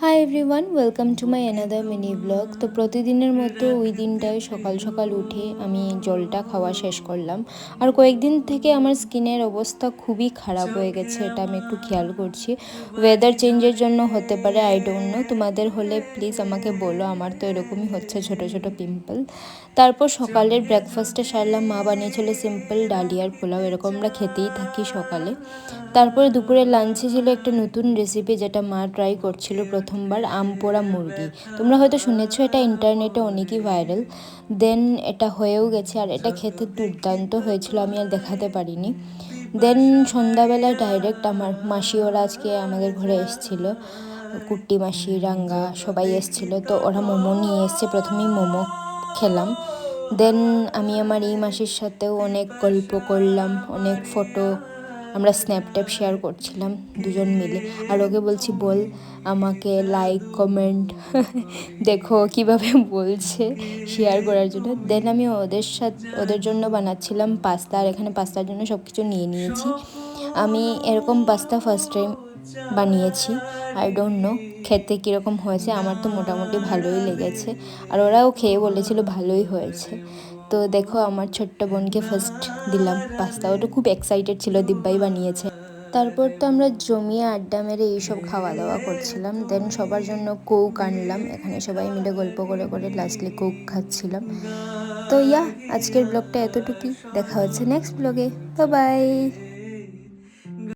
Hi everyone, welcome to my another mini blog. তো প্রতিদিনের মতো ওই দিনটায় সকাল সকাল উঠে আমি জলটা খাওয়া শেষ করলাম। আর কয়েকদিন থেকে আমার স্কিনের অবস্থা খুবই খারাপ হয়ে গেছে, এটা আমি একটু খেয়াল করছি। ওয়েদার চেঞ্জের জন্য হতে পারে, আই ডোন্ট নো। তোমাদের হলে প্লিজ আমাকে বলো, আমার তো এরকমই হচ্ছে, ছোট ছোট পিম্পল। তারপর সকালের ব্রেকফাস্টে সারলাম, মা বানিয়েছিল সিম্পল ডালিয়ার পোলাও, এরকম আমরা খেতেই থাকি সকালে। তারপরে দুপুরে লাঞ্চে ছিল একটা নতুন রেসিপি, যেটা মা ট্রাই করছিল প্রথমবার, আম পোড়া মুরগি। তোমরা হয়তো শুনেছো, এটা ইন্টারনেটে অনেকই ভাইরাল। দেন এটা হয়েও গেছে, আর এটা খেতে দুর্দান্ত হয়েছিল, আমি আর দেখাতে পারিনি। দেন সন্ধ্যাবেলা ডাইরেক্ট আমার মাসি ওরা আজকে আমাদের ঘরে এসেছিল, কুট্টি মাসি, রাঙ্গা সবাই এসেছিল। তো ওরা মোমো নিয়ে এসছে, প্রথমেই মোমো খেলাম। দেন আমি আমার এই মাসির সাথেও অনেক গল্প করলাম, অনেক ফটো আমরা স্ন্যাপট্যাপ শেয়ার করছিলাম দুজন মিলে। আর ওকে বলছি, বল আমাকে লাইক কমেন্ট দেখো কিভাবে বলছে শেয়ার করার জন্য। দেন আমি ওদের জন্য বানাচ্ছিলাম পাস্তা, আর এখানে পাস্তার জন্য সব কিছু নিয়ে নিয়েছি। আমি এরকম পাস্তা ফার্স্ট টাইম বানিয়েছি, আই ডোন্ট নো খেতে কীরকম হয়েছে, আমার তো মোটামুটি ভালোই লেগেছে। আর ওরাও খেয়ে বলেছিল ভালোই হয়েছে। তো দেখো আমার ছোট্ট বোনকে ফার্স্ট দিলাম পাস্তা, ওটা খুব এক্সাইটেড ছিল, দিব্যাই বানিয়েছে। তারপর তো আমরা জমিয়ে আড্ডা মেরে এইসব খাওয়া দাওয়া করছিলাম। দেন সবার জন্য কোক আনলাম, এখানে সবাই মিলে গল্প করে করে লাস্টলি কোক খাচ্ছিলাম। তো আজকের ব্লগটা এতটুকুই, দেখা হচ্ছে নেক্সট ব্লগে। Bye bye.